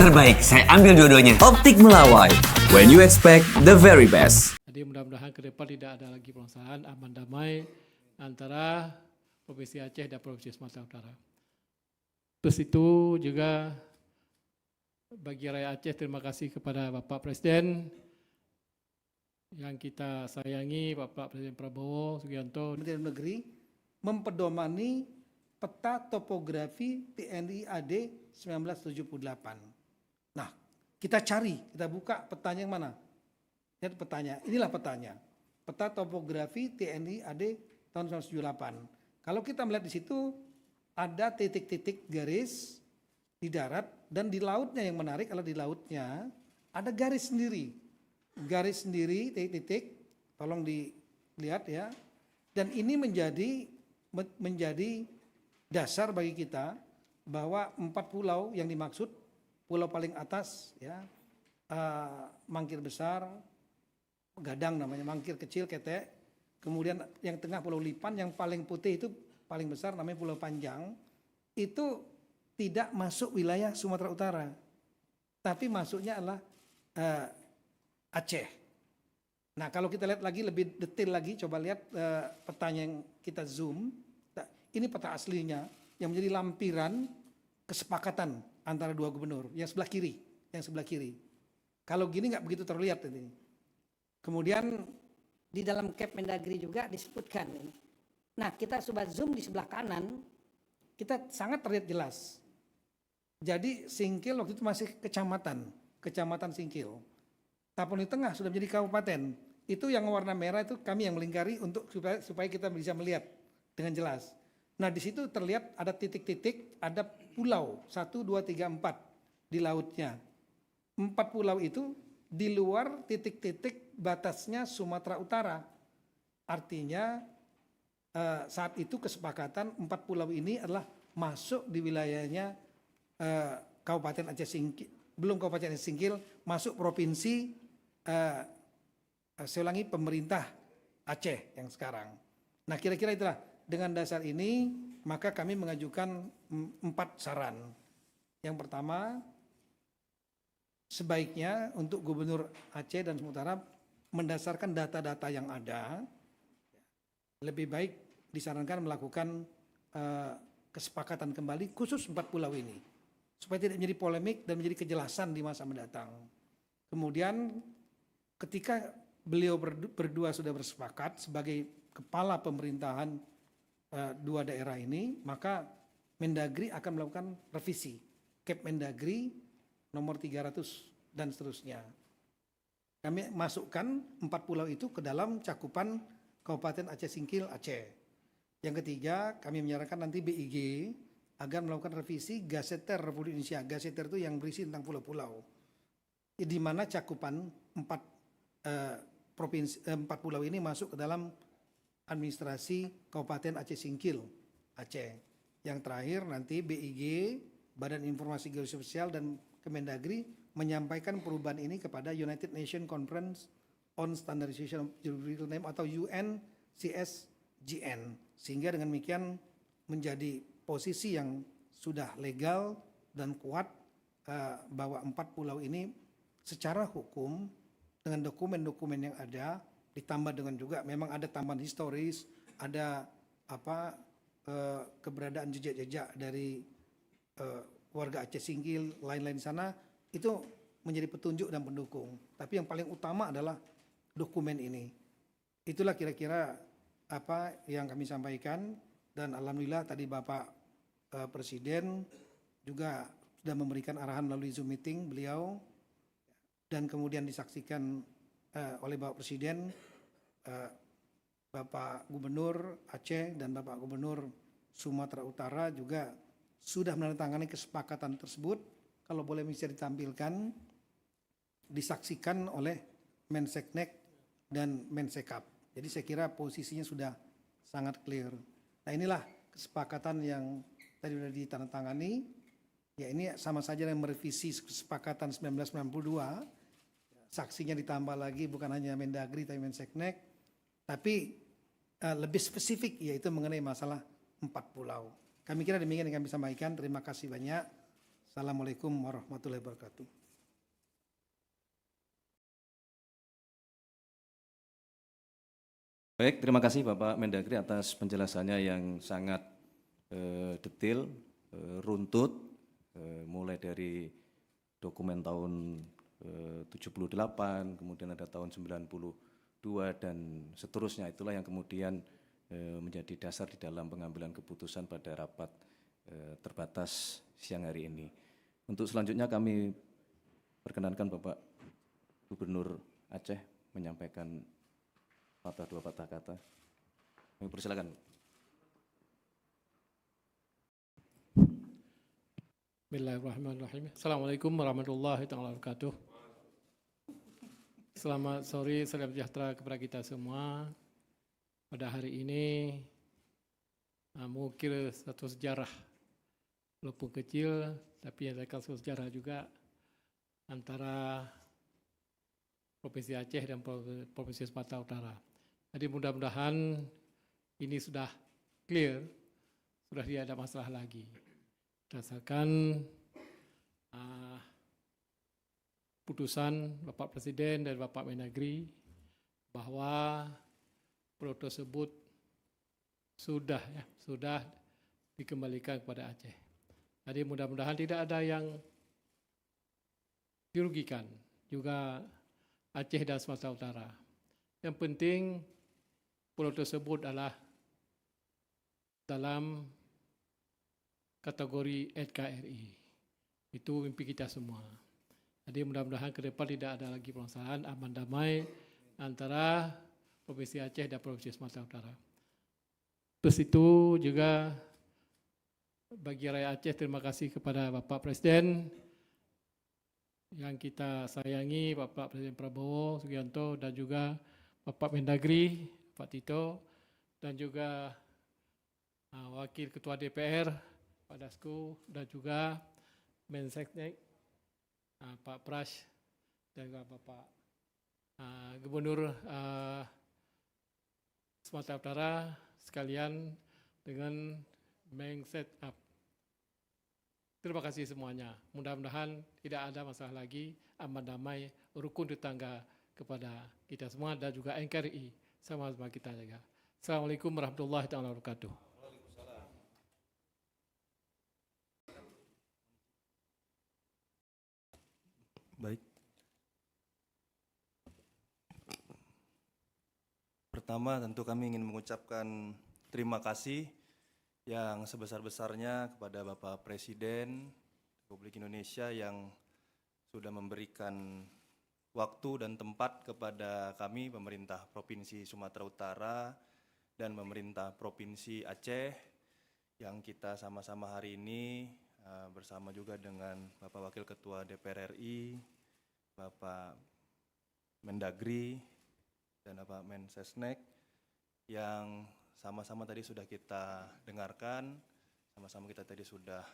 terbaik. Saya ambil dua-duanya. Optik Melawai, when you expect the very best. Jadi mudah-mudahan ke depan tidak ada lagi permasalahan, aman damai antara Provinsi Aceh dan Provinsi Sumatera Utara. Terus itu juga bagi rakyat Aceh, terima kasih kepada Bapak Presiden yang kita sayangi, Bapak Presiden Prabowo Subianto. Kementerian Dalam Negeri mempedomani peta topografi TNI AD 1978. Nah, kita cari, kita buka petanya yang mana? Lihat petanya, inilah petanya. Peta topografi TNI AD tahun 1978. Kalau kita melihat di situ ada titik-titik garis di darat dan di lautnya. Yang menarik kalau di lautnya ada garis sendiri. Garis sendiri, titik-titik, tolong dilihat ya. Dan ini menjadi dasar bagi kita bahwa 4 pulau yang dimaksud, pulau paling atas ya, Mangkir Besar, Gadang namanya, Mangkir Kecil, Ketek, kemudian yang tengah Pulau Lipan, yang paling putih itu paling besar namanya Pulau Panjang, itu tidak masuk wilayah Sumatera Utara, tapi masuknya adalah Aceh. Nah kalau kita lihat lagi lebih detail lagi, coba lihat petanya yang kita zoom. Nah, ini peta aslinya yang menjadi lampiran kesepakatan antara dua gubernur yang sebelah kiri, Kalau gini nggak begitu terlihat ini. Kemudian di dalam Cap Mendagri juga disebutkan ini. Nah kita coba zoom di sebelah kanan, kita sangat terlihat jelas. Jadi Singkil waktu itu masih kecamatan Singkil. Tapon di tengah sudah menjadi kabupaten. Itu yang warna merah itu kami yang melingkari untuk supaya kita bisa melihat dengan jelas. Nah di situ terlihat ada titik-titik, ada pulau 1, 2, 3, 4 di lautnya. 4 pulau itu di luar titik-titik batasnya Sumatera Utara. Artinya saat itu kesepakatan 4 pulau ini adalah masuk di wilayahnya Kabupaten Aceh Singkil, belum Kabupaten Aceh Singkil, masuk provinsi saya ulangi, pemerintah Aceh yang sekarang. Nah kira-kira itulah, dengan dasar ini maka kami mengajukan 4 saran. Yang pertama, sebaiknya untuk Gubernur Aceh dan Sumatera mendasarkan data-data yang ada, lebih baik disarankan melakukan kesepakatan kembali khusus 4 pulau ini, supaya tidak menjadi polemik dan menjadi kejelasan di masa mendatang. Kemudian ketika beliau berdua sudah bersepakat sebagai kepala pemerintahan dua daerah ini, maka Mendagri akan melakukan revisi Cap Mendagri nomor 300 dan seterusnya. Kami masukkan 4 pulau itu ke dalam cakupan Kabupaten Aceh Singkil Aceh. Yang ketiga, kami menyarankan nanti BIG agar melakukan revisi Gaseter Republik Indonesia. Gaseter itu yang berisi tentang pulau-pulau, di mana cakupan 4 pulau ini masuk ke dalam administrasi Kabupaten Aceh Singkil Aceh. Yang terakhir nanti BIG, Badan Informasi Geososial dan Kemendagri menyampaikan perubahan ini kepada United Nations Conference on Standardization of Geographical Name atau UNCSGN, sehingga dengan demikian menjadi posisi yang sudah legal dan kuat bahwa 4 pulau ini secara hukum dengan dokumen-dokumen yang ada, ditambah dengan juga memang ada tambahan historis, ada keberadaan jejak-jejak dari warga Aceh Singkil, lain-lain sana, itu menjadi petunjuk dan pendukung. Tapi yang paling utama adalah dokumen ini. Itulah kira-kira apa yang kami sampaikan, dan alhamdulillah tadi Bapak Presiden juga sudah memberikan arahan melalui Zoom meeting beliau, dan kemudian disaksikan oleh Bapak Presiden, Bapak Gubernur Aceh dan Bapak Gubernur Sumatera Utara juga sudah menandatangani kesepakatan tersebut. Kalau boleh bisa ditampilkan, disaksikan oleh Menseknek dan Mensekap. Jadi saya kira posisinya sudah sangat clear. Nah inilah kesepakatan yang tadi sudah ditandatangani. Ya ini sama saja dengan merevisi kesepakatan 1992. Saksinya ditambah lagi bukan hanya Mendagri tapi Menseknek. Tapi lebih spesifik yaitu mengenai masalah 4 pulau. Kami kira demikian yang kami sampaikan. Terima kasih banyak. Assalamualaikum warahmatullahi wabarakatuh. Baik, terima kasih Bapak Mendagri atas penjelasannya yang sangat detail, runtut, mulai dari dokumen tahun 78, kemudian ada tahun 92 dan seterusnya. Itulah yang kemudian menjadi dasar di dalam pengambilan keputusan pada rapat terbatas siang hari ini. Untuk selanjutnya kami perkenankan Bapak Gubernur Aceh menyampaikan dua patah kata. Kami persilakan. Bismillahirrahmanirrahim. Assalamualaikum warahmatullahi wabarakatuh. Selamat sore, salam sejahtera kepada kita semua. Pada hari ini mengukir satu sejarah, walaupun kecil, tapi ada satu sejarah juga antara Provinsi Aceh dan Provinsi Sumatera Utara. Jadi mudah-mudahan ini sudah clear, sudah tidak ada masalah lagi. Berdasarkan putusan Bapak Presiden dan Bapak Mendagri bahwa pulau tersebut sudah dikembalikan kepada Aceh. Jadi mudah-mudahan tidak ada yang dirugikan, juga Aceh dan Sumatera Utara. Yang penting pulau tersebut adalah dalam kategori NKRI. Itu mimpi kita semua. Jadi mudah-mudahan ke depan tidak ada lagi permasalahan, aman damai antara Provinsi Aceh dan Provinsi Sumatera Utara. Terus itu juga bagi rakyat Aceh, terima kasih kepada Bapak Presiden yang kita sayangi, Bapak Presiden Prabowo Subianto, dan juga Bapak Mendagri, Pak Tito, dan juga Wakil Ketua DPR, Pak Dasko, dan juga Menseknek, Pak Prash, dan juga Bapak Gubernur Sumatera Utara sekalian dengan Mensekap. Terima kasih semuanya. Mudah-mudahan tidak ada masalah lagi, aman damai, rukun tetangga kepada kita semua dan juga NKRI sama-sama kita jaga. Assalamualaikum warahmatullahi wabarakatuh. Baik. Pertama tentu kami ingin mengucapkan terima kasih yang sebesar-besarnya kepada Bapak Presiden Republik Indonesia yang sudah memberikan waktu dan tempat kepada kami, pemerintah Provinsi Sumatera Utara dan pemerintah Provinsi Aceh, yang kita sama-sama hari ini bersama juga dengan Bapak Wakil Ketua DPR RI, Bapak Mendagri, dan Bapak Mensesnek, yang sama-sama tadi sudah kita dengarkan, sama-sama kita tadi sudah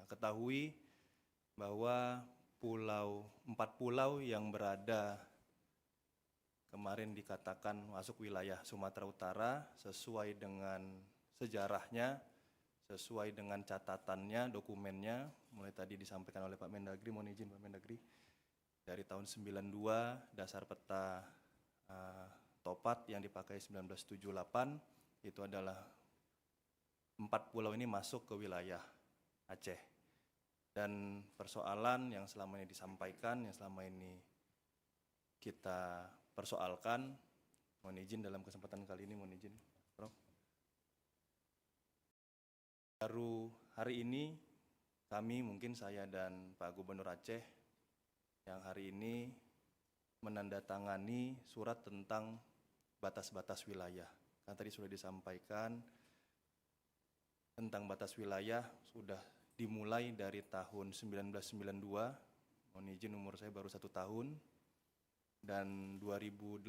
ketahui bahwa 4 pulau yang berada kemarin dikatakan masuk wilayah Sumatera Utara sesuai dengan sejarahnya, sesuai dengan catatannya, dokumennya, mulai tadi disampaikan oleh Pak Mendagri, mohon izin Pak Mendagri, dari tahun 92, dasar peta Topat yang dipakai 1978, itu adalah 4 pulau ini masuk ke wilayah Aceh. Dan persoalan yang selama ini disampaikan, yang selama ini kita persoalkan, mohon izin dalam kesempatan kali ini, mohon izin Prof. Baru hari ini kami, mungkin saya dan Pak Gubernur Aceh, yang hari ini menandatangani surat tentang batas-batas wilayah. Kan tadi sudah disampaikan tentang batas wilayah sudah dimulai dari tahun 1992, mohon izin umur saya baru 1 tahun, dan 2008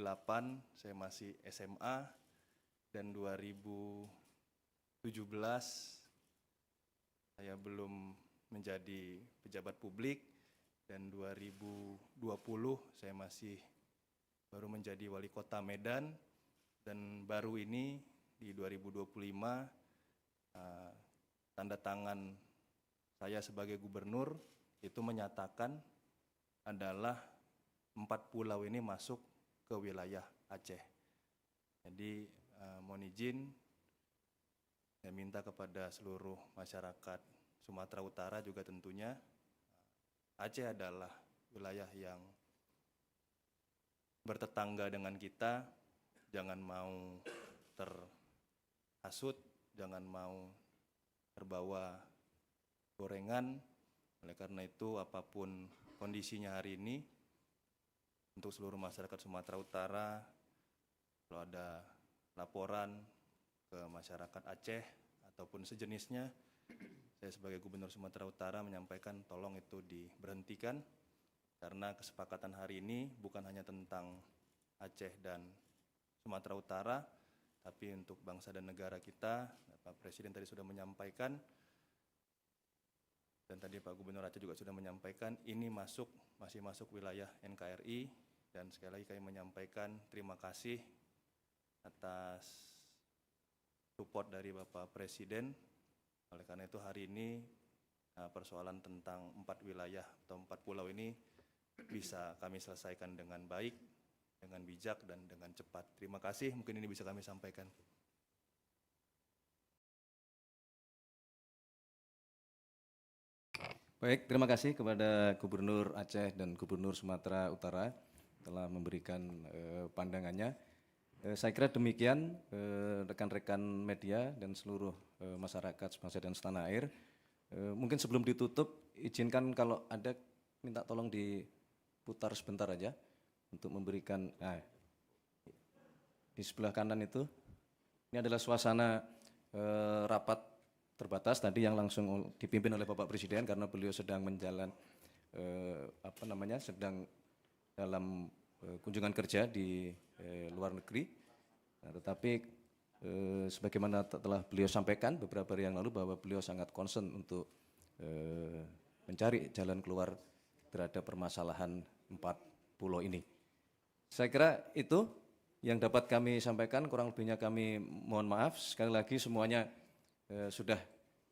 saya masih SMA, dan 2017 saya belum menjadi pejabat publik, dan 2020 saya masih baru menjadi wali kota Medan, dan baru ini di 2025 tanda tangan saya sebagai gubernur itu menyatakan adalah 4 pulau ini masuk ke wilayah Aceh. Jadi mohon izin, saya minta kepada seluruh masyarakat Sumatera Utara juga tentunya, Aceh adalah wilayah yang bertetangga dengan kita, jangan mau terhasut, jangan mau terbawa gorengan. Oleh karena itu apapun kondisinya hari ini, untuk seluruh masyarakat Sumatera Utara, kalau ada laporan ke masyarakat Aceh ataupun sejenisnya, saya sebagai Gubernur Sumatera Utara menyampaikan tolong itu diberhentikan, karena kesepakatan hari ini bukan hanya tentang Aceh dan Sumatera Utara, tapi untuk bangsa dan negara kita. Pak Presiden tadi sudah menyampaikan, dan tadi Pak Gubernur Aceh juga sudah menyampaikan, ini masih masuk wilayah NKRI, dan sekali lagi kami menyampaikan terima kasih atas support dari Bapak Presiden. Oleh karena itu hari ini persoalan tentang 4 wilayah atau 4 pulau ini bisa kami selesaikan dengan baik, dengan bijak, dan dengan cepat. Terima kasih, mungkin ini bisa kami sampaikan. Baik, terima kasih kepada Gubernur Aceh dan Gubernur Sumatera Utara telah memberikan pandangannya. Saya kira demikian rekan-rekan media dan seluruh masyarakat sebangsa dan setanah air. Mungkin sebelum ditutup, izinkan kalau ada minta tolong diputar sebentar aja untuk memberikan, di sebelah kanan itu, ini adalah suasana rapat terbatas tadi yang langsung dipimpin oleh Bapak Presiden karena beliau sedang sedang dalam kunjungan kerja di luar negeri. Nah, tetapi sebagaimana telah beliau sampaikan beberapa hari yang lalu bahwa beliau sangat concern untuk mencari jalan keluar terhadap permasalahan 4 pulau ini. Saya kira itu yang dapat kami sampaikan, kurang lebihnya kami mohon maaf. Sekali lagi semuanya sudah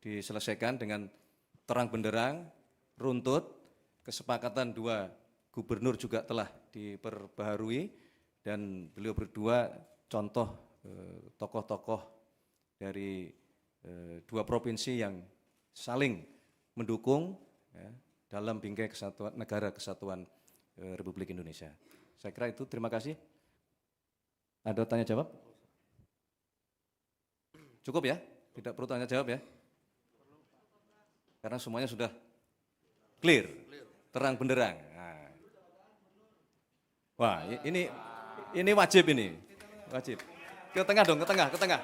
diselesaikan dengan terang benderang, runtut, kesepakatan 2 gubernur juga telah diperbaharui, dan beliau berdua contoh tokoh-tokoh dari 2 provinsi yang saling mendukung dalam bingkai kesatuan negara kesatuan Republik Indonesia. Saya kira itu, terima kasih. Ada tanya jawab? Cukup ya? Tidak perlu tanya jawab ya? Karena semuanya sudah clear, terang benderang. Nah. Wah, ini wajib ini, wajib. Ke tengah dong, ke tengah. Depan.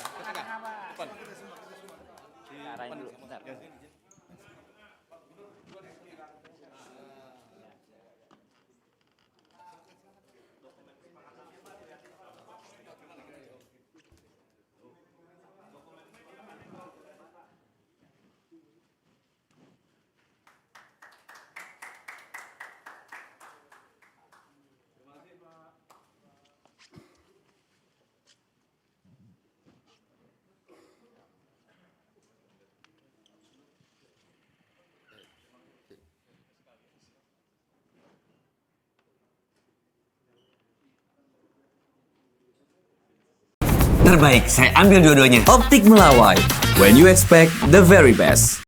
Terbaik, saya ambil dua-duanya. Optik Melawai. When you expect the very best.